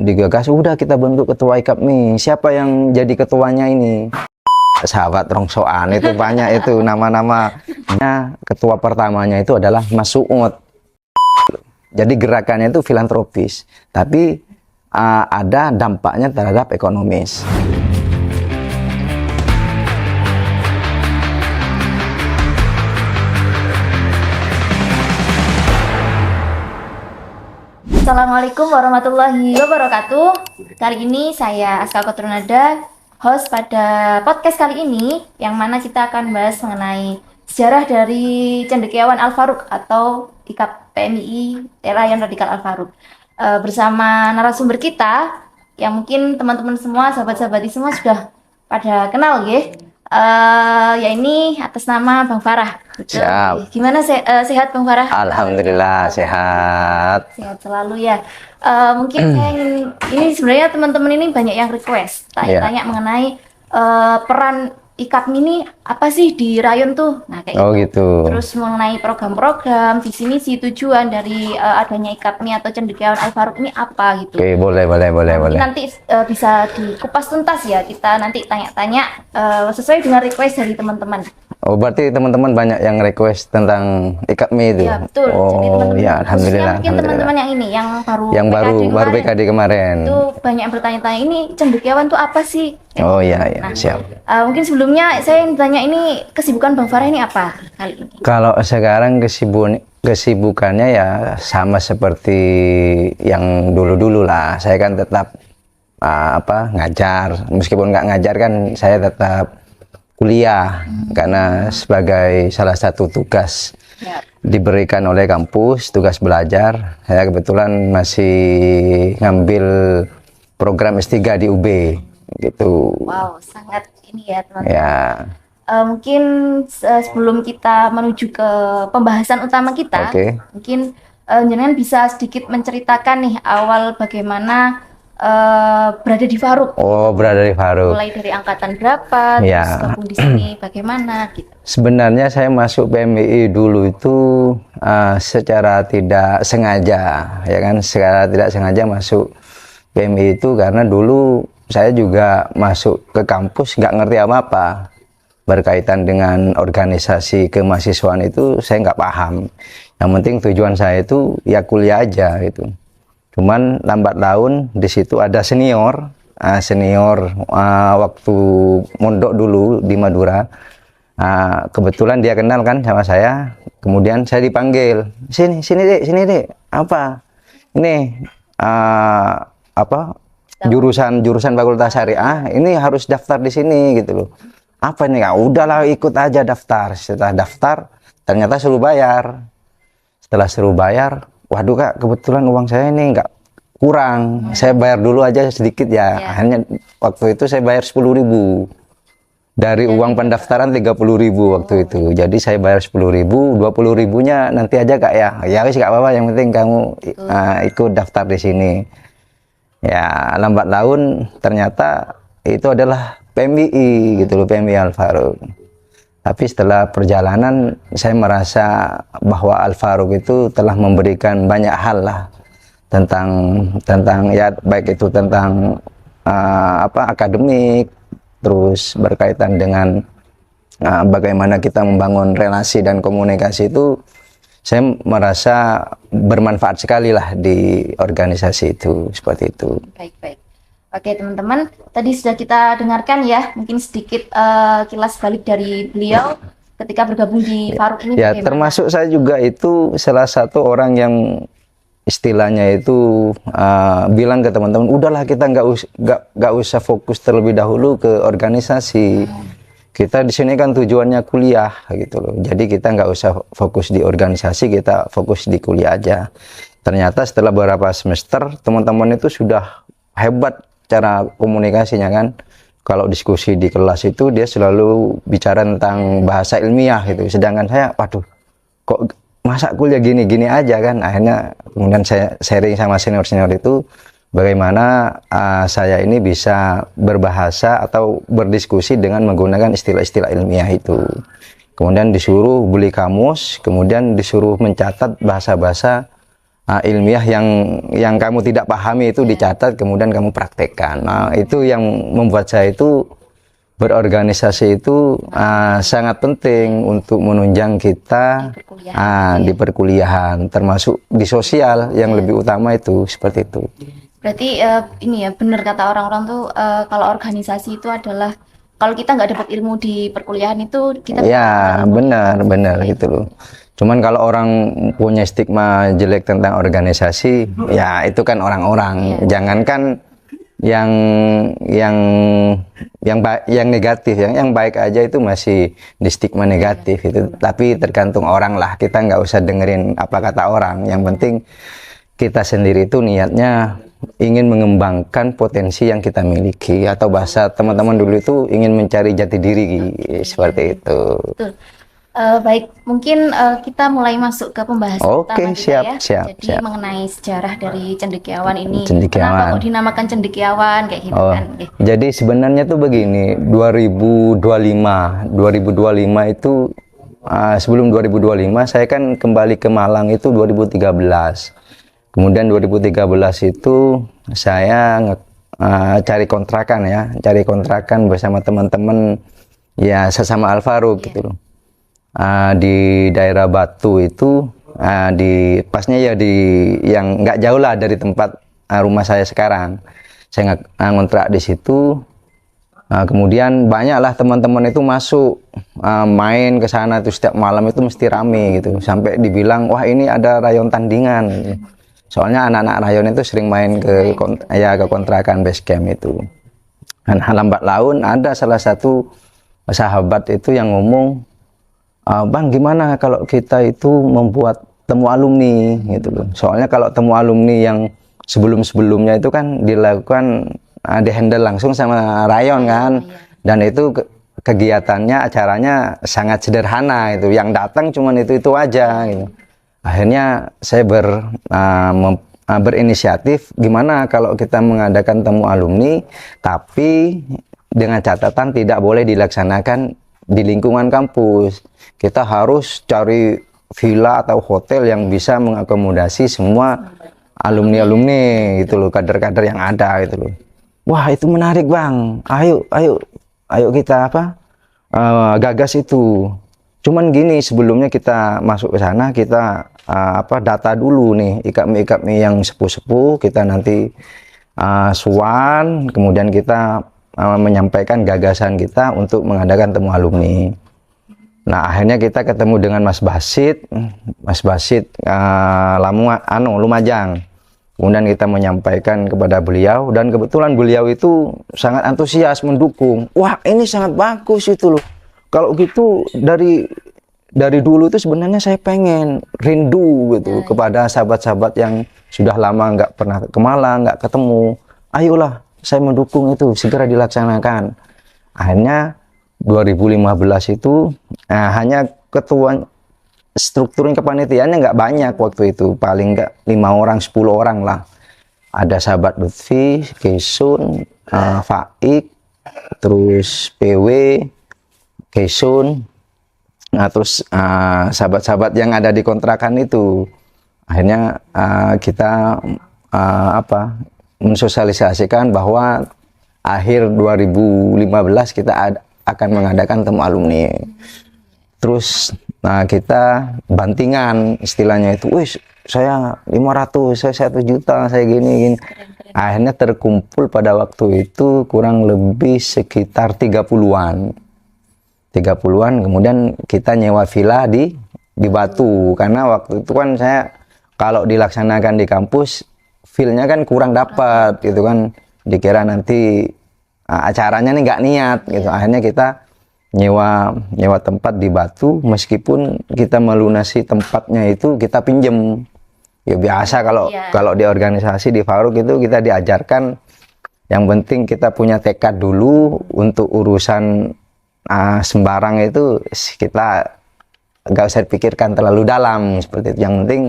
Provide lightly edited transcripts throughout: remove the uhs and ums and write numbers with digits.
digagas, udah kita bentuk ketua IKAPMI. Siapa yang jadi ketuanya ini? Sahabat rongsoan itu banyak itu nama-nama. Ketua pertamanya itu adalah Mas Suud. Jadi gerakannya itu filantropis, tapi ada dampaknya terhadap ekonomis. Assalamualaikum warahmatullahi wabarakatuh. Kali ini saya Aska Kotrunada, host pada podcast kali ini, yang mana kita akan bahas mengenai sejarah dari Cendekiawan Al-Faruq atau IKAP PMII Rayon Radikal Al-Faruq. Bersama narasumber kita yang mungkin teman-teman semua, sahabat-sahabati semua sudah pada kenal ya. Ya ini atas nama Bang Farah. Siap. Gimana sehat Bang Farah? Alhamdulillah sehat. Sehat selalu ya. Mungkin saya ini sebenarnya teman-teman ini banyak yang request tanya mengenai peran IKAPMI ini apa sih di rayon tuh. Nah kayak gitu. Terus mengenai program-program, visi misi, tujuan dari adanya IKAPMI atau Cendekiawan Al-Faruq ini apa gitu. Oke, boleh. Mungkin nanti bisa dikupas tuntas ya, kita nanti tanya-tanya sesuai dengan request dari teman-teman. Oh, berarti teman-teman banyak yang request tentang IKAPMI itu? Ya, betul. Oh, ya, alhamdulillah. Mungkin teman-teman yang ini, yang baru PKD kemarin. Itu banyak yang bertanya-tanya, ini Cendekiawan itu apa sih? Oh iya, Nah, siap. Mungkin sebelumnya saya yang tanya, ini kesibukan Bang Farah ini apa kali ini? Kalau sekarang kesibukannya ya sama seperti yang dulu-dulu lah. Saya kan tetap ngajar. Meskipun nggak ngajar kan saya tetap kuliah karena sebagai salah satu tugas diberikan oleh kampus, tugas belajar. Saya kebetulan masih ngambil program S3 di UB gitu. Wow, sangat ini ya teman-teman. Ya. Mungkin sebelum kita menuju ke pembahasan utama kita, mungkin jenengan bisa sedikit menceritakan nih awal bagaimana berada di Faruq. Oh, berada di Faruq. Mulai dari angkatan berapa, terus gabung di sini bagaimana gitu. Sebenarnya saya masuk PMII dulu itu secara tidak sengaja, ya kan, secara tidak sengaja masuk PMII itu karena dulu saya juga masuk ke kampus nggak ngerti apa-apa berkaitan dengan organisasi kemahasiswaan itu, saya nggak paham. Yang penting tujuan saya itu ya kuliah aja gitu. Cuman lambat laun di situ ada senior waktu mondok dulu di Madura. Kebetulan dia kenal kan sama saya. Kemudian saya dipanggil, sini dek, apa? Ini jurusan Fakultas Syariah. Ini harus daftar di sini gitu loh. Apa ini? Udahlah ikut aja daftar. Setelah daftar ternyata suruh bayar. Setelah suruh bayar, waduh Kak, kebetulan uang saya ini nggak kurang. Saya bayar dulu aja sedikit ya. Akhirnya waktu itu saya bayar 10.000 dari uang pendaftaran 30.000 waktu itu. Jadi saya bayar 10.000, 20.000-nya nanti aja Kak ya. Ya wis nggak apa-apa, yang penting kamu ikut daftar di sini. Ya lambat laun ternyata itu adalah PMII gitu loh, PMII Al-Faruq. Tapi setelah perjalanan saya merasa bahwa Al-Faruq itu telah memberikan banyak hal lah tentang ya baik itu tentang akademik, terus berkaitan dengan bagaimana kita membangun relasi dan komunikasi itu, saya merasa bermanfaat sekali lah di organisasi itu, seperti itu. Baik. Oke teman-teman, tadi sudah kita dengarkan ya, mungkin sedikit kilas balik dari beliau ketika bergabung di Faruq ini. Ya, bagaimana? Termasuk saya juga itu salah satu orang yang istilahnya itu bilang ke teman-teman, udahlah kita nggak usah fokus terlebih dahulu ke organisasi. Kita di sini kan tujuannya kuliah gitu loh. Jadi kita nggak usah fokus di organisasi, kita fokus di kuliah aja. Ternyata setelah beberapa semester teman-teman itu sudah hebat cara komunikasinya kan. Kalau diskusi di kelas itu dia selalu bicara tentang bahasa ilmiah gitu. Sedangkan saya, waduh, kok masa kuliah gini-gini aja kan. Akhirnya kemudian saya sharing sama senior-senior itu bagaimana saya ini bisa berbahasa atau berdiskusi dengan menggunakan istilah-istilah ilmiah itu. Kemudian disuruh beli kamus, kemudian disuruh mencatat bahasa-bahasa ilmiah yang kamu tidak pahami itu dicatat, kemudian kamu praktekkan. Nah, itu yang membuat saya itu berorganisasi itu sangat penting untuk menunjang kita di perkuliahan, termasuk di sosial yang lebih utama itu seperti itu. Berarti ini ya benar kata orang-orang tuh kalau organisasi itu adalah kalau kita nggak dapat ilmu di perkuliahan itu kita ya benar gitu loh. Cuman kalau orang punya stigma jelek tentang organisasi, ya itu kan orang-orang. Jangankan yang negatif, yang baik aja itu masih di stigma negatif itu. Tapi tergantung orang lah. Kita nggak usah dengerin apa kata orang. Yang penting kita sendiri itu niatnya ingin mengembangkan potensi yang kita miliki, atau bahasa teman-teman dulu itu ingin mencari jati diri seperti itu. Betul. Baik, mungkin kita mulai masuk ke pembahasan utama kita ya. Jadi mengenai sejarah dari cendekiawan ini. Kenapa kok dinamakan cendekiawan kayak gitu kan? Jadi sebenarnya tuh begini, 2025 itu sebelum 2025 saya kan kembali ke Malang itu 2013. Kemudian 2013 itu saya cari kontrakan bersama teman-teman ya sesama Al-Faruq gitu loh. Di daerah Batu itu pasnya ya di yang nggak jauh lah dari tempat rumah saya sekarang. Saya ngontrak di situ. Kemudian banyaklah teman-teman itu masuk main ke sana itu setiap malam itu mesti rame gitu. Sampai dibilang wah ini ada rayon tandingan gitu. Soalnya anak-anak rayon itu sering main ke kontrakan base camp itu. Dan lambat laun ada salah satu sahabat itu yang ngomong, Bang, gimana kalau kita itu membuat temu alumni gitu loh. Soalnya kalau temu alumni yang sebelum-sebelumnya itu kan dilakukan di-handle langsung sama rayon kan. Dan itu kegiatannya, acaranya sangat sederhana itu. Yang datang cuman itu aja gitu. Akhirnya saya berinisiatif gimana kalau kita mengadakan temu alumni tapi dengan catatan tidak boleh dilaksanakan di lingkungan kampus. Kita harus cari villa atau hotel yang bisa mengakomodasi semua alumni gitu loh, kader-kader yang ada gitu loh. Wah, itu menarik, Bang. Ayo kita gagas itu. Cuman gini, sebelumnya kita masuk ke sana kita data dulu nih IKMI yang sepuh-sepuh, kita nanti suan, kemudian kita menyampaikan gagasan kita untuk mengadakan temu alumni. Nah, akhirnya kita ketemu dengan Mas Basit Lumajang. Kemudian kita menyampaikan kepada beliau, dan kebetulan beliau itu sangat antusias mendukung. Wah, ini sangat bagus itu loh. Kalau gitu dari dulu itu sebenarnya saya pengen rindu gitu kepada sahabat-sahabat yang sudah lama nggak pernah ke Malang, nggak ketemu. Ayolah, saya mendukung itu segera dilaksanakan. Akhirnya 2015 itu hanya ketua strukturnya kepanitiaannya nggak banyak waktu itu, paling nggak 5 orang 10 orang lah. Ada sahabat Lutfi, Kesun, Faik, terus PW, Kesun, nah terus sahabat-sahabat yang ada di kontrakan itu. Akhirnya kita mensosialisasikan bahwa akhir 2015 kita akan mengadakan temu alumni. Terus kita bantingan istilahnya itu, wih saya 500, saya 1 juta, saya gini. Akhirnya terkumpul pada waktu itu kurang lebih sekitar 30-an, kemudian kita nyewa villa di Batu, karena waktu itu kan saya kalau dilaksanakan di kampus feel-nya kan kurang dapat gitu kan, dikira nanti acaranya nih nggak niat gitu. Akhirnya kita nyewa tempat di Batu, meskipun kita melunasi tempatnya itu kita pinjem. Ya biasa kalau di organisasi di Faruq itu kita diajarkan yang penting kita punya tekad dulu, untuk urusan sembarang itu kita nggak usah pikirkan terlalu dalam seperti itu. Yang penting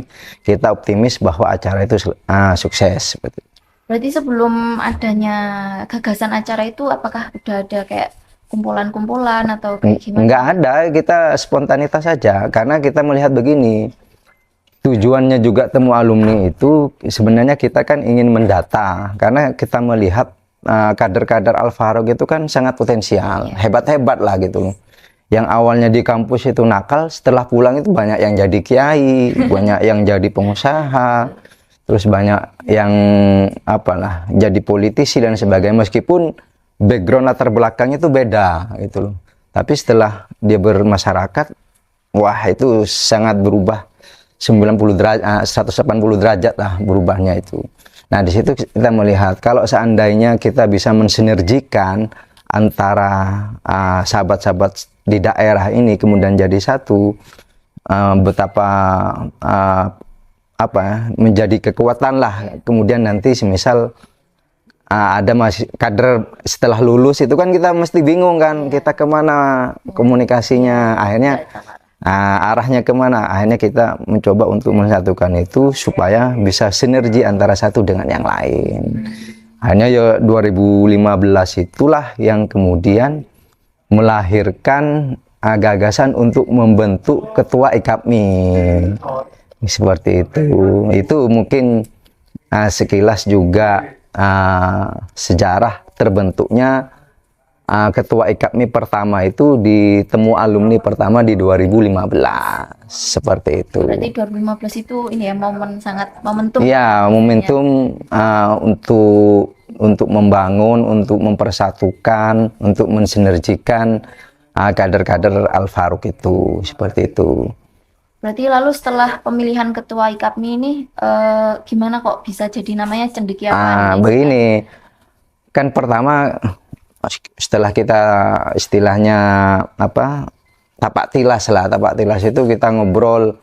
kita optimis bahwa acara itu sukses seperti itu. Berarti sebelum adanya gagasan acara itu apakah udah ada kayak kumpulan-kumpulan atau kayak gimana? Nggak ada, kita spontanitas saja, karena kita melihat begini, tujuannya juga temu alumni itu sebenarnya kita kan ingin mendata, karena kita melihat kader-kader Al Faruq itu kan sangat potensial, hebat-hebat lah gitu loh. Yang awalnya di kampus itu nakal, setelah pulang itu banyak yang jadi kiai, banyak yang jadi pengusaha, terus banyak yang apalah jadi politisi dan sebagainya, meskipun background latar belakangnya itu beda gitu loh. Tapi setelah dia bermasyarakat, wah itu sangat berubah 90 derajat, 180 derajat lah berubahnya itu. Nah, di situ kita melihat kalau seandainya kita bisa mensinergikan antara sahabat-sahabat di daerah ini kemudian jadi satu, betapa menjadi kekuatan lah. Kemudian nanti semisal ada masih kader setelah lulus itu kan kita mesti bingung kan, kita kemana komunikasinya, akhirnya arahnya kemana, akhirnya kita mencoba untuk mensatukan itu supaya bisa sinergi antara satu dengan yang lain. Hanya ya 2015 itulah yang kemudian melahirkan gagasan untuk membentuk ketua IKAPMI. Seperti itu. Itu mungkin sekilas juga sejarah terbentuknya ketua IKAPMI pertama itu di temu alumni pertama di 2015. Seperti itu. Berarti 2015 itu ini ya momen sangat momentum. Iya, momentum untuk membangun, untuk mempersatukan, untuk mensinergikan kader-kader Al Faruq itu, seperti itu. Berarti lalu setelah pemilihan ketua IKAPMI ini gimana kok bisa jadi namanya cendekiawan? Begini, kan pertama setelah kita istilahnya tapak tilas itu kita ngobrol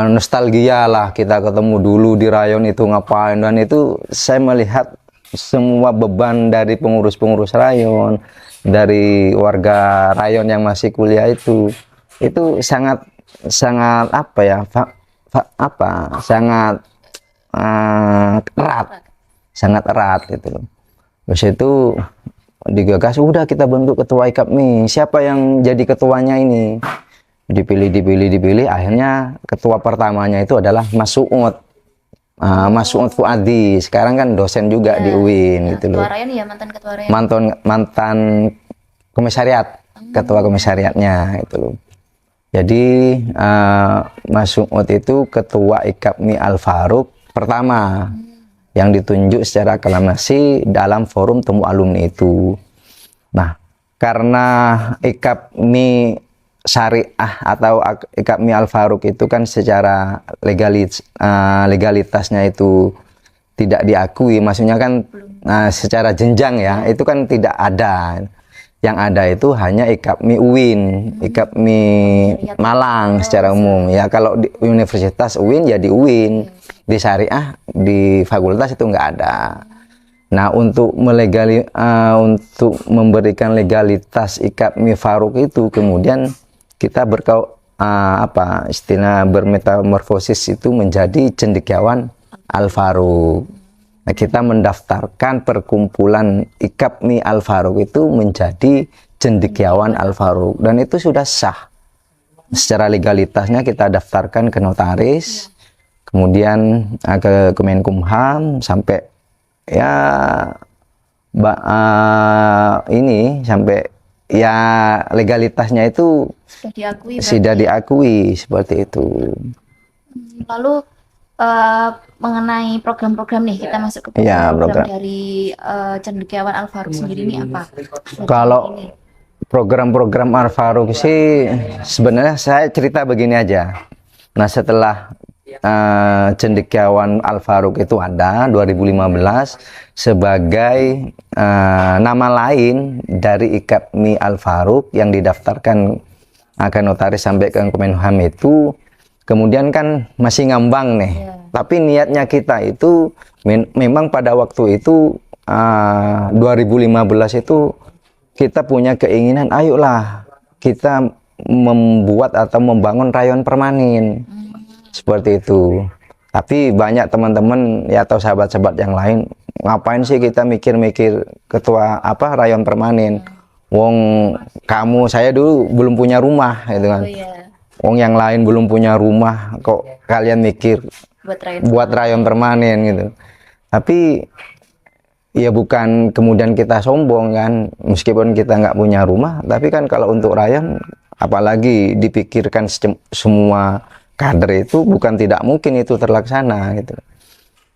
nostalgia lah, kita ketemu dulu di rayon itu ngapain, dan itu saya melihat semua beban dari pengurus-pengurus rayon, dari warga rayon yang masih kuliah itu sangat erat gitu loh. Terus itu digagas, udah kita bentuk ketua IKAPMI, siapa yang jadi ketuanya ini, dipilih, akhirnya ketua pertamanya itu adalah Mas Suud, Mas Suud Fuadi, sekarang kan dosen juga di UIN gitu loh. Ketua rayon ya, mantan ketua rayon. Mantan komisariat, ketua komisariatnya itu loh. Jadi Mas Suud itu ketua IKAPMI Al Faruq pertama yang ditunjuk secara aklamasi dalam forum temu alumni itu. Nah, karena IKAPMI Syariah atau IKAPMI Al Faruq itu kan secara legalitasnya itu tidak diakui, maksudnya kan secara jenjang ya, itu kan tidak ada. Yang ada itu hanya IKAPMI UIN, IKAPMI Malang secara umum. Ya kalau di Universitas UIN ya di UIN, di Syariah di fakultas itu nggak ada. Nah, untuk memberikan legalitas IKAPMI Faruq itu kemudian kita bermetamorfosis itu menjadi cendekiawan Al Faruq. Nah, kita mendaftarkan perkumpulan IKAPMI Al Faruq itu menjadi cendekiawan Al Faruq, dan itu sudah sah. Secara legalitasnya kita daftarkan ke notaris, kemudian ke Kemenkumham, sampai ya sampai ya legalitasnya itu sudah diakui seperti itu. Lalu mengenai program-program nih, kita masuk ke program dari cendekiawan Al Faruq sendiri ini apa? Kalau program-program Al Faruq sih sebenarnya saya cerita begini aja. Nah, setelah cendekiawan Al Faruq itu ada 2015 sebagai nama lain dari IKAPMI Al Faruq yang didaftarkan akan notaris sampai ke Kemenkumham itu. Kemudian kan masih ngambang nih, tapi niatnya kita itu memang pada waktu itu 2015 itu kita punya keinginan, ayolah kita membuat atau membangun rayon permanen seperti itu. Tapi banyak teman-teman ya atau sahabat-sahabat yang lain, ngapain sih kita mikir-mikir ketua rayon permanen? Wong saya dulu belum punya rumah gitu kan. Wong yang lain belum punya rumah, kok kalian mikir buat rayon permanen gitu. Tapi ya bukan kemudian kita sombong kan, meskipun kita nggak punya rumah, tapi kan kalau untuk rayon, apalagi dipikirkan semua kader itu, bukan tidak mungkin itu terlaksana gitu.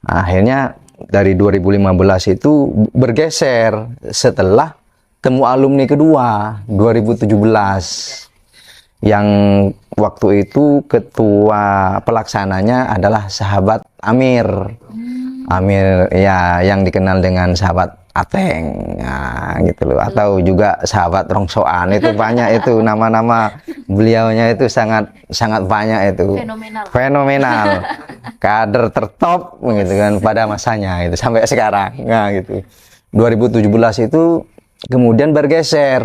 Akhirnya dari 2015 itu bergeser setelah temu alumni kedua 2017, yang waktu itu ketua pelaksananya adalah sahabat Amir. Amir ya, yang dikenal dengan sahabat Ateng, nah, gitu loh, atau juga sahabat Rongsoan. Itu banyak itu nama-nama beliaunya, itu sangat banyak itu, fenomenal kader tertop gitu kan pada masanya itu sampai sekarang. Nah gitu, 2017 itu kemudian bergeser,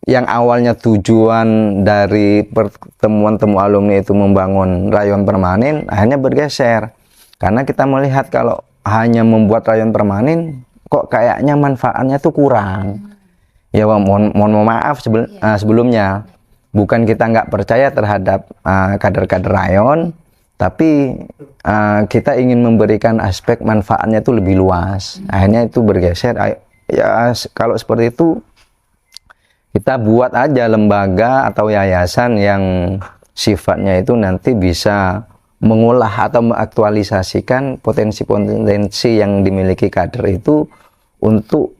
yang awalnya tujuan dari pertemuan temu alumni itu membangun rayon permanen, akhirnya bergeser karena kita melihat kalau hanya membuat rayon permanen kok kayaknya manfaatnya tuh kurang. Ya mohon maaf sebelumnya, bukan kita nggak percaya terhadap kader-kader rayon, tapi kita ingin memberikan aspek manfaatnya itu lebih luas. Akhirnya itu bergeser. Ya kalau seperti itu, kita buat aja lembaga atau yayasan yang sifatnya itu nanti bisa mengolah atau mengaktualisasikan potensi-potensi yang dimiliki kader itu untuk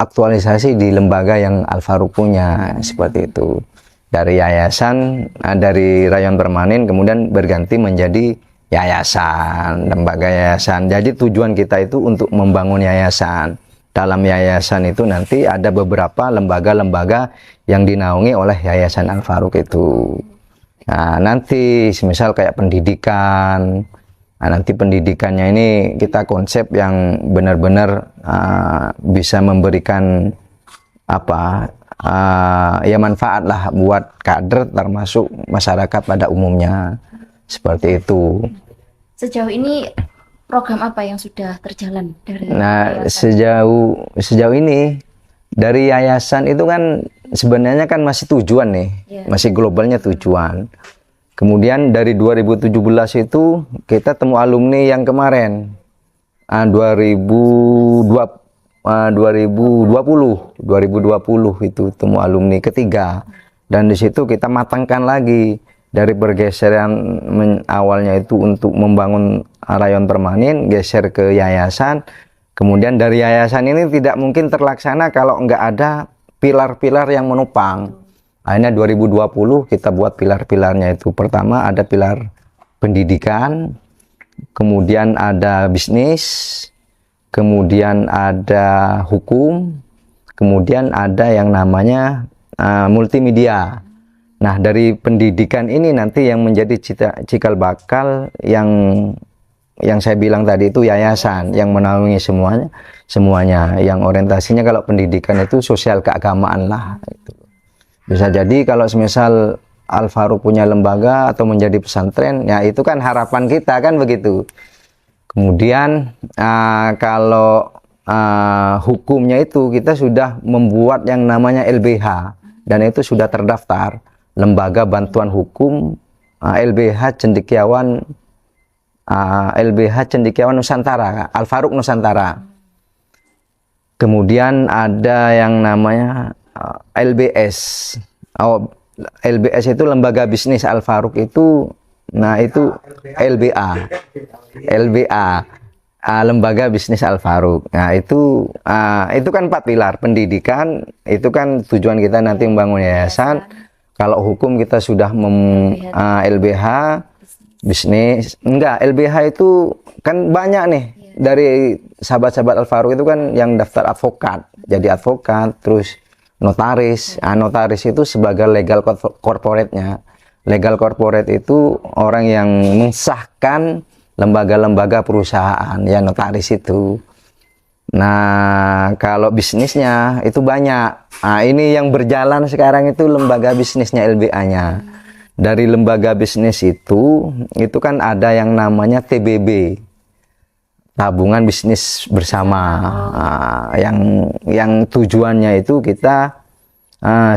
aktualisasi di lembaga yang Al-Faruq punya, seperti itu. Dari yayasan, dari rayon permanen kemudian berganti menjadi yayasan, lembaga yayasan. Jadi tujuan kita itu untuk membangun yayasan. Dalam yayasan itu nanti ada beberapa lembaga-lembaga yang dinaungi oleh Yayasan Al-Faruq itu. Nah, nanti semisal kayak pendidikan, nah, nanti pendidikannya ini kita konsep yang benar-benar bisa memberikan ya manfaat lah buat kader termasuk masyarakat pada umumnya, seperti itu. Sejauh ini program apa yang sudah terjalan dari sejauh ini dari yayasan itu kan sebenarnya kan masih tujuan nih, masih globalnya tujuan. Kemudian dari 2017 itu kita temu alumni yang kemarin 2020 itu temu alumni ketiga, dan di situ kita matangkan lagi dari pergeseran awalnya itu untuk membangun rayon permanen, geser ke yayasan. Kemudian dari yayasan ini tidak mungkin terlaksana kalau nggak ada pilar-pilar yang menopang. Akhirnya 2020 kita buat pilar-pilarnya itu. Pertama ada pilar pendidikan, kemudian ada bisnis, kemudian ada hukum, kemudian ada yang namanya multimedia. Nah, dari pendidikan ini nanti yang menjadi cikal bakal yang saya bilang tadi itu yayasan yang menaungi semuanya, yang orientasinya kalau pendidikan itu sosial keagamaan lah. Bisa jadi kalau semisal Al-Faruq punya lembaga atau menjadi pesantren, ya itu kan harapan kita kan begitu. Kemudian kalau hukumnya itu kita sudah membuat yang namanya LBH, dan itu sudah terdaftar, Lembaga Bantuan Hukum LBH Cendekiawan Nusantara, Al-Faruq Nusantara. Kemudian ada yang namanya LBS. LBS itu Lembaga Bisnis Al-Faruq itu, nah itu LBA, Lembaga Bisnis Al-Faruq. Nah itu kan 4 pilar. Pendidikan itu kan tujuan kita nanti membangun yayasan. Kalau hukum kita sudah LBH, bisnis enggak, LBH itu kan banyak nih. Dari sahabat-sahabat Al-Faruq itu kan yang daftar advokat, jadi advokat, terus notaris. Notaris itu sebagai legal corporate-nya. Legal corporate itu orang yang mensahkan lembaga-lembaga perusahaan, ya notaris itu. Nah, kalau bisnisnya itu banyak. Ini yang berjalan sekarang itu lembaga bisnisnya LBA-nya. Dari lembaga bisnis itu kan ada yang namanya TBB, Tabungan Bisnis Bersama. Yang tujuannya itu kita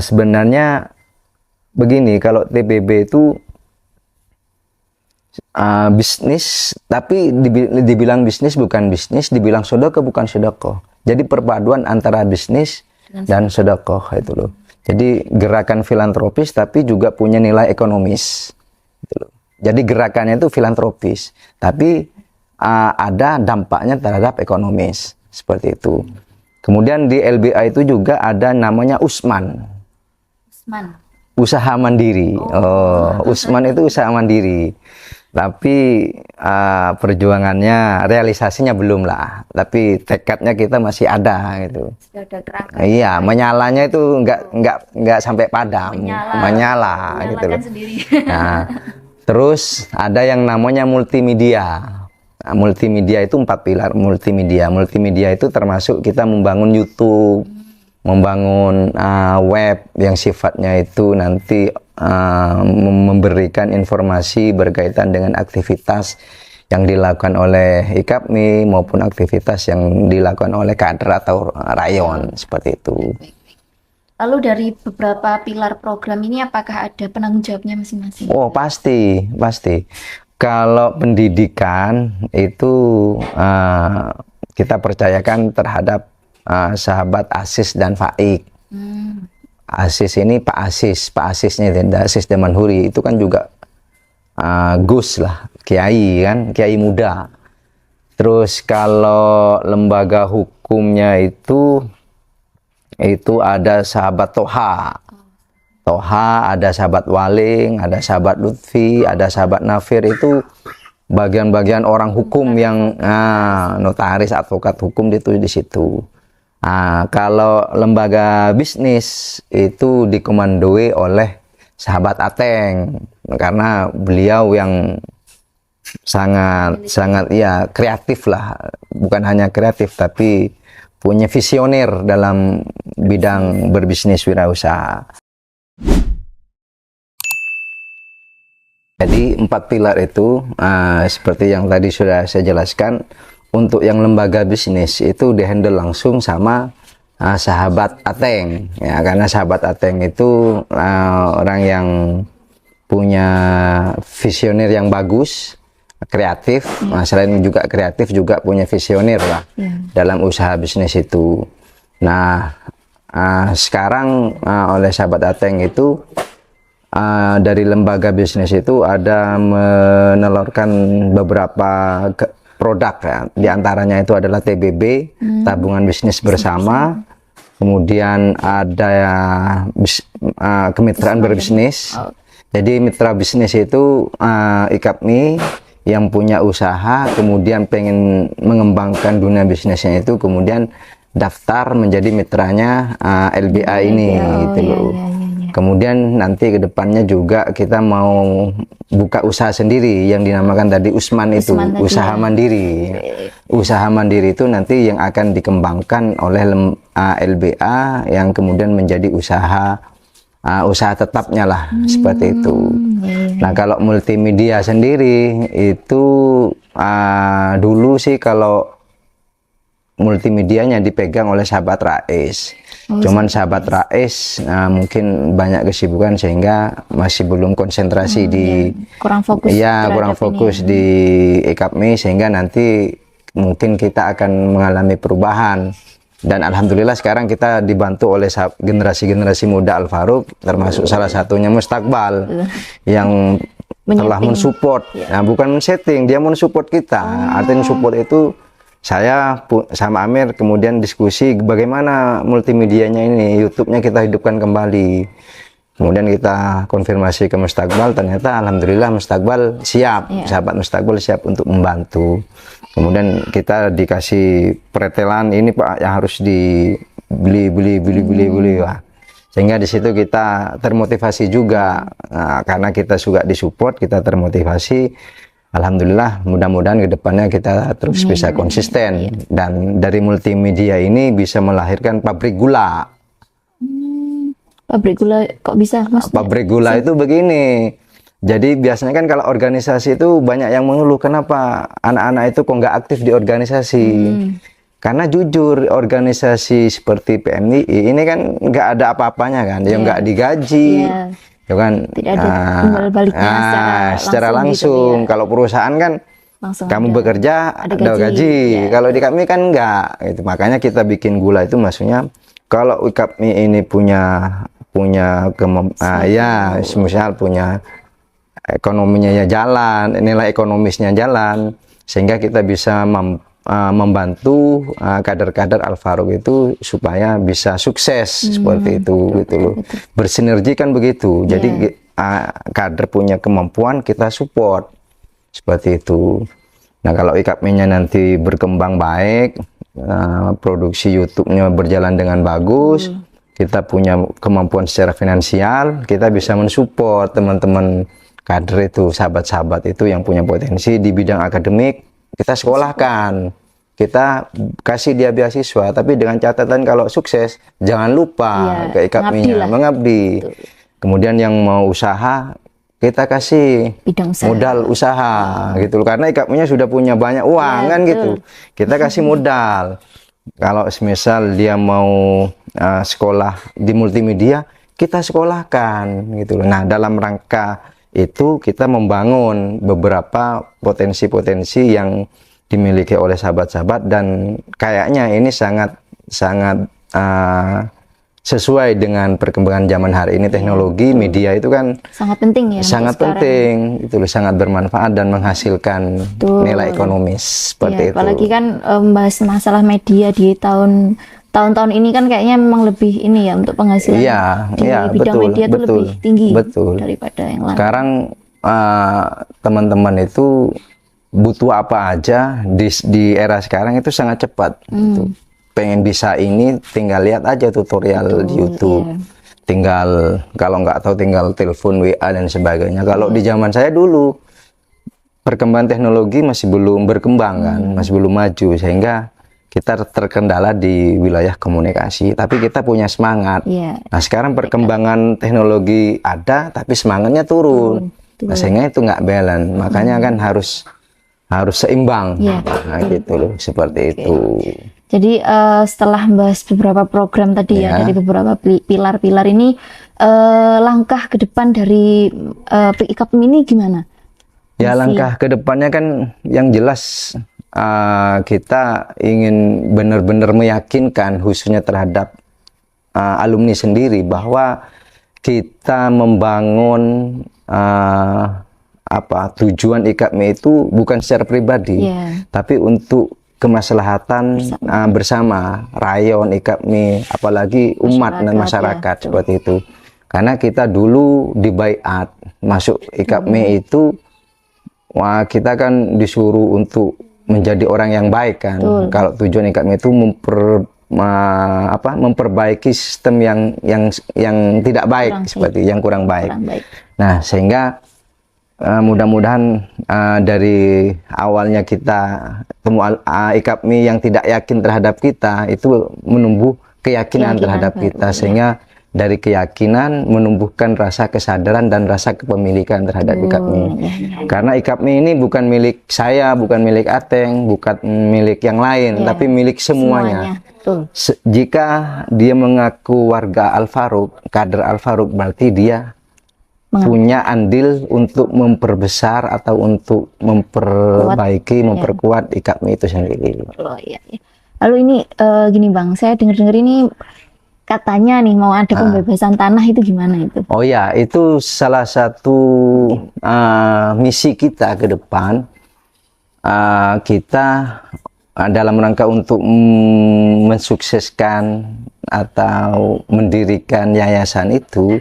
sebenarnya begini, kalau TBB itu bisnis, tapi dibilang bisnis bukan bisnis, dibilang sedekah bukan sedekah. Jadi perpaduan antara bisnis dan sedekah itu loh. Jadi gerakan filantropis tapi juga punya nilai ekonomis. Gitu loh. Jadi gerakannya itu filantropis, tapi ada dampaknya terhadap ekonomis seperti itu. Kemudian di LBA itu juga ada namanya Usman. Usaha mandiri. Usman itu usaha mandiri. Tapi perjuangannya, realisasinya belum lah. Tapi tekadnya kita masih ada gitu. Sudah ada gerakan. Iya, menyalanya itu nggak sampai padam, menyala gitu loh. Sendiri. Nah, terus ada yang namanya multimedia. Nah, multimedia itu 4 pilar multimedia. Multimedia itu termasuk kita membangun YouTube, membangun web yang sifatnya itu nanti memberikan informasi berkaitan dengan aktivitas yang dilakukan oleh IKAPMI maupun aktivitas yang dilakukan oleh kader atau rayon seperti itu. Lalu dari beberapa pilar program ini apakah ada penanggung jawabnya masing-masing? Oh pasti. Kalau pendidikan itu kita percayakan terhadap sahabat Asis dan Faik. Asis ini Pak Asisnya Asis Damanhuri itu kan juga Gus lah, Kiai kan, Kiai muda. Terus kalau lembaga hukumnya itu ada sahabat Toha, ada sahabat Waling, ada sahabat Lutfi, ada sahabat Nafir, itu bagian-bagian orang hukum yang notaris, advokat hukum itu di situ. Kalau lembaga bisnis itu dikomandoi oleh sahabat Ateng karena beliau yang sangat ya kreatif lah, bukan hanya kreatif tapi punya visioner dalam bidang berbisnis wirausaha. Jadi 4 pilar itu seperti yang tadi sudah saya jelaskan. Untuk yang lembaga bisnis itu dihandle langsung sama sahabat Ateng ya, karena sahabat Ateng itu orang yang punya visioner yang bagus, kreatif. Selain juga kreatif juga punya visioner lah dalam usaha bisnis itu. Nah sekarang oleh sahabat Ateng itu dari lembaga bisnis itu ada menelurkan beberapa produk ya. Di antaranya itu adalah TBB, tabungan bisnis bersama. Kemudian ada kemitraan berbisnis. Jadi mitra bisnis itu IKAPMI yang punya usaha, kemudian pengen mengembangkan dunia bisnisnya itu, kemudian daftar menjadi mitranya LBA ini gitu loh. Kemudian nanti ke depannya juga kita mau buka usaha sendiri yang dinamakan tadi Usman itu, usaha mandiri. Usaha mandiri itu nanti yang akan dikembangkan oleh LBA yang kemudian menjadi usaha tetapnya lah, seperti itu. Nah, kalau multimedia sendiri itu dulu sih kalau multimedianya dipegang oleh sahabat Rais. Cuman sahabat Rais mungkin banyak kesibukan sehingga masih belum konsentrasi kurang fokus. Ya, kurang fokus di IKAPMI, sehingga nanti mungkin kita akan mengalami perubahan. Dan alhamdulillah sekarang kita dibantu oleh generasi-generasi muda Al-Faruq, termasuk salah satunya Mustaqbal yang telah mensupport. Nah, bukan men-setting, dia mensupport kita. Artinya support itu saya sama Amir kemudian diskusi bagaimana multimedianya ini, YouTube-nya kita hidupkan kembali. Kemudian kita konfirmasi ke Mustaqbal, ternyata alhamdulillah Mustaqbal siap, sahabat Mustaqbal siap untuk membantu. Kemudian kita dikasih pretelan ini Pak yang harus dibeli lah. Sehingga di situ kita termotivasi juga, karena kita juga disupport, kita termotivasi. Alhamdulillah, mudah-mudahan ke depannya kita terus bisa konsisten, dan dari multimedia ini bisa melahirkan pabrik gula. Pabrik gula kok bisa, Mas? Pabrik gula itu begini. Jadi biasanya kan kalau organisasi itu banyak yang mengeluh kenapa anak-anak itu kok nggak aktif di organisasi. Karena jujur organisasi seperti PMI ini kan nggak ada apa-apanya kan, yang nggak digaji. ya kan? Tidak ada timbal baliknya secara langsung langsung. gitu ya. Kalau perusahaan kan Langsung kamu ada. bekerja Ada ada gaji. gaji. Ya. Kalau di kami kan enggak. Itu makanya kita bikin gula itu maksudnya kalau kami ini punya ya misal punya ekonominya ya jalan, nilai ekonomisnya jalan, sehingga kita bisa membantu kader-kader Al Faruq itu supaya bisa sukses seperti itu gitu loh. Bersinergi kan begitu. Jadi kader punya kemampuan, kita support seperti itu. Nah, kalau IKAP-nya nanti berkembang baik, produksi YouTube-nya berjalan dengan bagus, kita punya kemampuan secara finansial, kita bisa mensupport teman-teman kader itu, sahabat-sahabat itu yang punya potensi di bidang akademik, kita sekolahkan, kita kasih dia beasiswa, tapi dengan catatan kalau sukses, jangan lupa ke IKAP-nya, mengabdi. Kemudian yang mau usaha, kita kasih modal usaha gitu loh, karena IKAP-nya sudah punya banyak uang kan gitu, kita kasih modal. Kalau semisal dia mau sekolah di multimedia, kita sekolahkan gitu loh. Nah, dalam rangka itu kita membangun beberapa potensi-potensi yang dimiliki oleh sahabat-sahabat, dan kayaknya ini sangat sesuai dengan perkembangan zaman hari ini. Teknologi media itu kan sangat penting ya, sangat penting itu sangat bermanfaat dan menghasilkan nilai ekonomis seperti itu. Apalagi kan membahas masalah media di tahun-tahun ini kan kayaknya memang lebih ini ya, untuk penghasilan di bidang media itu lebih tinggi daripada yang lain. Sekarang teman-teman itu butuh apa aja di era sekarang itu sangat cepat. Pengen bisa ini, tinggal lihat aja tutorial di YouTube. Tinggal, kalau nggak tahu tinggal telepon, WA dan sebagainya. Kalau di zaman saya dulu, perkembangan teknologi masih belum berkembang kan, masih belum maju, sehingga kita terkendala di wilayah komunikasi. Tapi kita punya semangat. Nah, sekarang perkembangan teknologi ada, tapi semangatnya turun. Nah, sehingga itu nggak balance. Makanya kan harus seimbang. Nah, gitu loh, seperti itu. Jadi setelah membahas beberapa program tadi ya, dari beberapa pilar-pilar ini, langkah ke depan dari IKAP ini gimana? Ya, langkah ke depannya kan yang jelas kita ingin benar-benar meyakinkan khususnya terhadap alumni sendiri bahwa kita membangun tujuan IKAP itu bukan secara pribadi, tapi untuk kemaslahatan bersama rayon IKAPMI, apalagi umat dan masyarakat seperti itu. Karena kita dulu di baiat masuk IKAPMI itu, kita kan disuruh untuk menjadi orang yang baik kan. Kalau tujuan IKAPMI itu memperbaiki sistem yang tidak baik, seperti yang kurang baik. Nah, sehingga mudah-mudahan dari awalnya kita temu IKAPMI yang tidak yakin terhadap kita, itu menumbuh keyakinan terhadap kita, sehingga dari keyakinan menumbuhkan rasa kesadaran dan rasa kepemilikan terhadap IKAPMI. Karena IKAPMI ini bukan milik saya, bukan milik Ateng, bukan milik yang lain, tapi milik semuanya. Jika dia mengaku warga Al Faruq, kader Al Faruq, berarti dia punya andil untuk memperbesar atau untuk memperbaiki, memperkuat IKAPMI itu sendiri. Lalu ini gini Bang, saya dengar-dengar ini katanya nih mau ada pembebasan tanah, itu gimana itu? Oh ya, itu salah satu misi kita ke depan. Kita dalam rangka untuk mensukseskan atau mendirikan yayasan itu,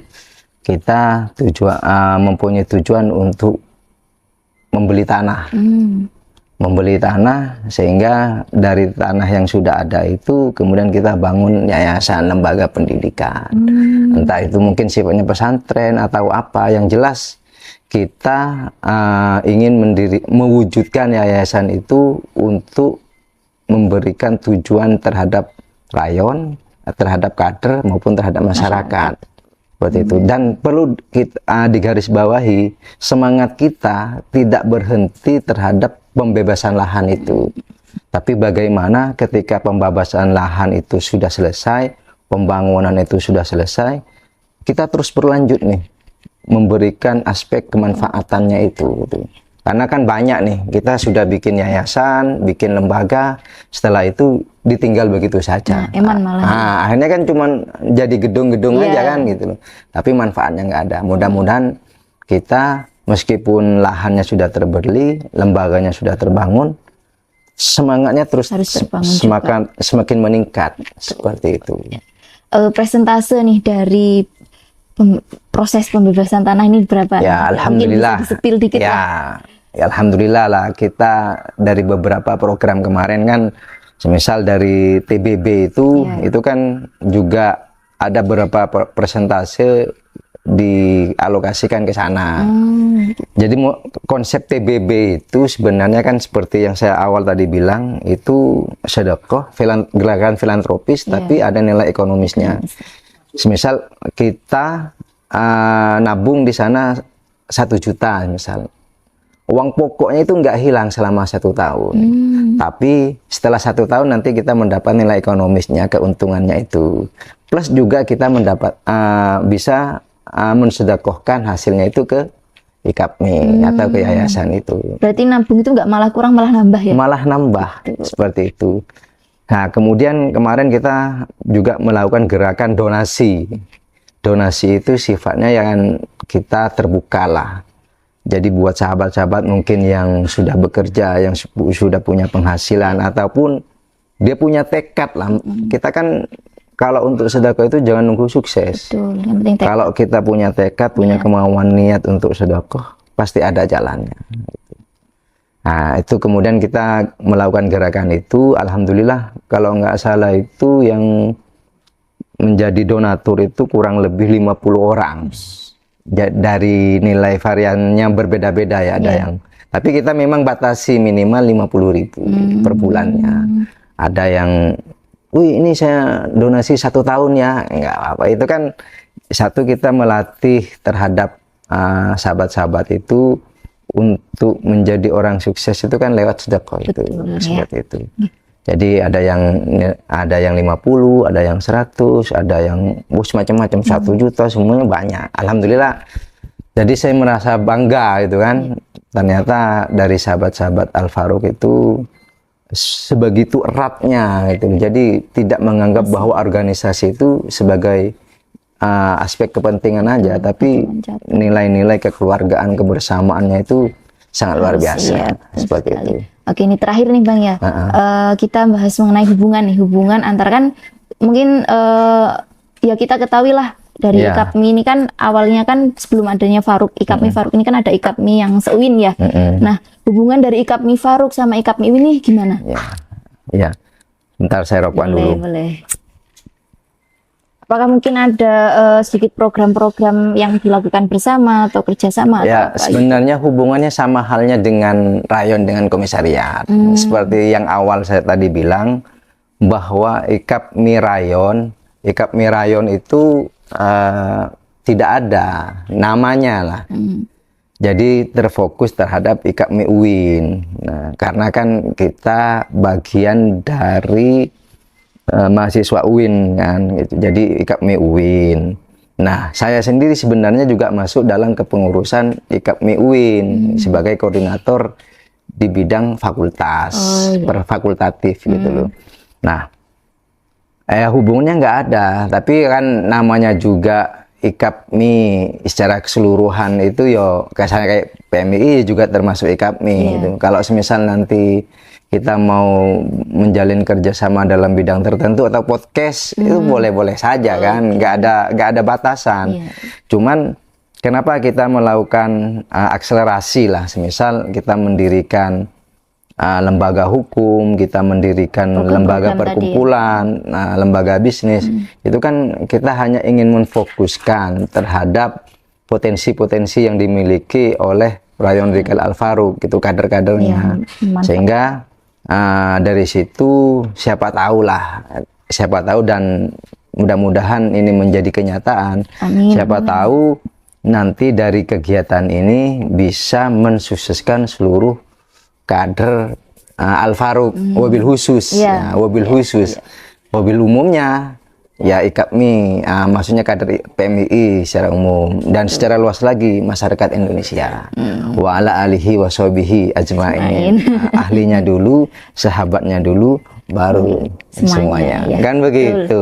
kita mempunyai tujuan untuk membeli tanah. Membeli tanah, sehingga dari tanah yang sudah ada itu kemudian kita bangun yayasan, lembaga pendidikan. Entah itu mungkin sifatnya pesantren atau apa, yang jelas kita ingin mewujudkan yayasan itu untuk memberikan tujuan terhadap rayon, terhadap kader maupun terhadap masyarakat. Seperti itu. Dan perlu kita digarisbawahi, semangat kita tidak berhenti terhadap pembebasan lahan itu, tapi bagaimana ketika pembebasan lahan itu sudah selesai, pembangunan itu sudah selesai, kita terus berlanjut nih, memberikan aspek kemanfaatannya itu gitu. Karena kan banyak nih, kita sudah bikin yayasan, bikin lembaga, setelah itu ditinggal begitu saja. Eman malah. Akhirnya kan cuman jadi gedung-gedung Iya. aja kan gitu loh. Tapi manfaatnya nggak ada. Mudah-mudahan kita meskipun lahannya sudah terbeli, lembaganya sudah terbangun, semangatnya terus Harus terbangun semakin meningkat seperti itu. Presentase nih dari proses pembebasan tanah ini berapa? Ya, alhamdulillah. Mungkin bisa di-spill dikit ya, lah. ya, alhamdulillah lah kita dari beberapa program kemarin kan, semisal dari TBB itu kan juga ada beberapa persentase dialokasikan ke sana. Jadi konsep TBB itu sebenarnya kan seperti yang saya awal tadi bilang, itu sedekah, gerakan filantropis, tapi ada nilai ekonomisnya. Semisal kita nabung di sana 1 juta misal, uang pokoknya itu nggak hilang selama 1 tahun, tapi setelah 1 tahun nanti kita mendapat nilai ekonomisnya, keuntungannya itu, plus juga kita mendapat bisa mensedekahkan hasilnya itu ke IKAPMI atau ke yayasan itu. Berarti nabung itu nggak malah kurang, malah nambah ya? Malah nambah, seperti itu. Nah, kemudian kemarin kita juga melakukan gerakan donasi. Donasi itu sifatnya yang kita terbuka lah. Jadi buat sahabat-sahabat mungkin yang sudah bekerja, yang sudah punya penghasilan, ataupun dia punya tekad lah. Kita kan kalau untuk sedekah itu jangan nunggu sukses. Betul, yang penting tekad. Kalau kita punya tekad, punya kemauan niat untuk sedekah, pasti ada jalannya. Nah, itu kemudian kita melakukan gerakan itu, alhamdulillah kalau nggak salah itu yang menjadi donatur itu kurang lebih 50 orang. Dari nilai variannya berbeda-beda ya, ada yang. Tapi kita memang batasi minimal 50.000 per bulannya. Ada yang, wih ini saya donasi 1 tahun ya, nggak apa-apa. Itu kan satu, kita melatih terhadap sahabat-sahabat itu untuk menjadi orang sukses itu kan lewat sedekah itu, seperti itu. Jadi ada yang 50, ada yang 100, ada yang macam-macam 1 juta, semuanya banyak. Alhamdulillah. Jadi saya merasa bangga gitu kan. Ternyata dari sahabat-sahabat Al Faruq itu sebegitu eratnya gitu. Jadi tidak menganggap bahwa organisasi itu sebagai aspek kepentingan aja, tapi nilai-nilai kekeluargaan, kebersamaannya itu sangat luar biasa. Seperti itu. Oke, ini terakhir nih Bang ya. Kita bahas mengenai hubungan antara kan mungkin ya kita ketahui lah dari IKAPMI ini kan awalnya kan sebelum adanya Faruq, IKAPMI Faruq ini kan ada IKAPMI yang se-UIN ya. Nah, hubungan dari IKAPMI Faruq sama IKAPMI UIN ini gimana? Ya. Bentar saya rokokan dulu. Boleh. Apakah mungkin ada sedikit program-program yang dilakukan bersama atau kerjasama? Ya, atau sebenarnya hubungannya sama halnya dengan rayon, dengan komisariat. Seperti yang awal saya tadi bilang, bahwa IKAPMI rayon itu tidak ada namanya lah. Jadi terfokus terhadap IKAPMI UIN. Nah, karena kan kita bagian dari mahasiswa UIN kan gitu. Jadi IKAPMI UIN. Nah, saya sendiri sebenarnya juga masuk dalam kepengurusan IKAPMI UIN sebagai koordinator di bidang fakultas, fakultatif gitu loh. Nah, hubungannya nggak ada, tapi kan namanya juga IKAPMI secara keseluruhan itu yo kayak PMI juga termasuk IKAPMI gitu. Kalau semisal nanti kita mau menjalin kerjasama dalam bidang tertentu atau podcast itu boleh-boleh saja kan, nggak ada batasan. Cuman kenapa kita melakukan akselerasi lah, semisal kita mendirikan lembaga hukum, kita mendirikan lembaga perkumpulan, lembaga bisnis, itu kan kita hanya ingin memfokuskan terhadap potensi-potensi yang dimiliki oleh Rayon Rikal Al Faruq, gitu kader-kadernya, sehingga dari situ siapa tahu dan mudah-mudahan ini menjadi kenyataan. Siapa tahu nanti dari kegiatan ini bisa mensukseskan seluruh kader Al Faruq, wabil khusus, wabil umumnya ya IKAPMI, maksudnya kader PMII secara umum dan secara luas lagi masyarakat Indonesia. Wa ala alihi wa sahbihi ajmain. Ahlinya dulu, sahabatnya dulu, baru semuanya. Ya. Kan begitu.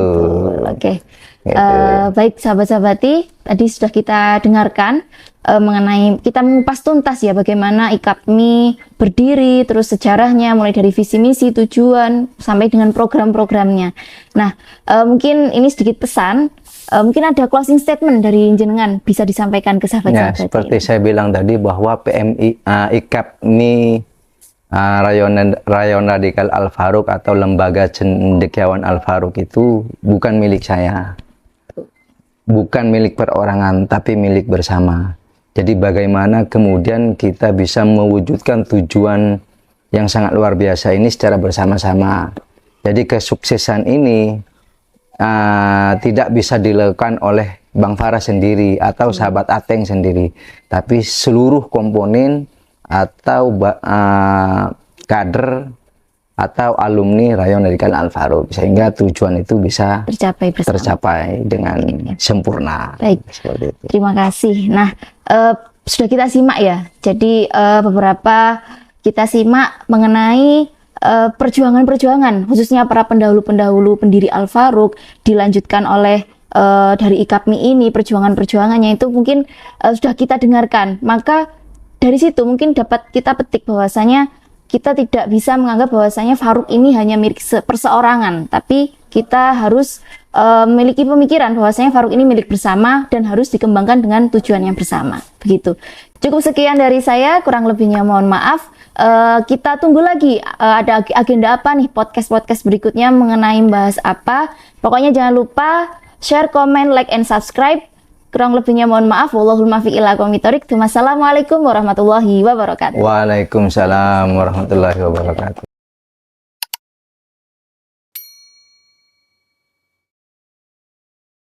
Oke. Gitu. Baik sahabat-sahabati, tadi sudah kita dengarkan mengenai kita mengupas tuntas ya bagaimana IKAPMI berdiri, terus sejarahnya mulai dari visi misi, tujuan sampai dengan program-programnya. Nah, mungkin ini sedikit pesan, mungkin ada closing statement dari jenengan bisa disampaikan ke Ya, sahabat-sahabat. seperti saya bilang tadi bahwa IKAPMI Rayon Radikal Al Faruq atau Lembaga Cendekiawan Al Faruq itu bukan milik saya. Bukan milik perorangan, tapi milik bersama. Jadi bagaimana kemudian kita bisa mewujudkan tujuan yang sangat luar biasa ini secara bersama-sama. Jadi kesuksesan ini tidak bisa dilakukan oleh Bang Farah sendiri atau sahabat Ateng sendiri, tapi seluruh komponen atau kader atau alumni Rayon Radikal Al Faruq, sehingga tujuan itu bisa tercapai dengan sempurna. Baik, seperti itu. Terima kasih. Nah, sudah kita simak ya. Jadi beberapa kita simak mengenai perjuangan-perjuangan, khususnya para pendahulu-pendahulu pendiri Al Faruq, dilanjutkan oleh dari IKAPMI ini, perjuangan-perjuangannya itu mungkin sudah kita dengarkan. Maka dari situ mungkin dapat kita petik bahwasanya kita tidak bisa menganggap bahwasanya Faruq ini hanya milik perseorangan, tapi kita harus memiliki pemikiran bahwasanya Faruq ini milik bersama dan harus dikembangkan dengan tujuan yang bersama. Begitu. Cukup sekian dari saya, kurang lebihnya mohon maaf. Kita tunggu lagi ada agenda apa nih podcast-podcast berikutnya mengenai bahas apa. Pokoknya jangan lupa share, comment, like, and subscribe. Kurang lebihnya mohon maaf. Wallahul muwaffiq ila aqwamit thoriq. Wassalamualaikum warahmatullahi wabarakatuh. Waalaikumsalam warahmatullahi wabarakatuh.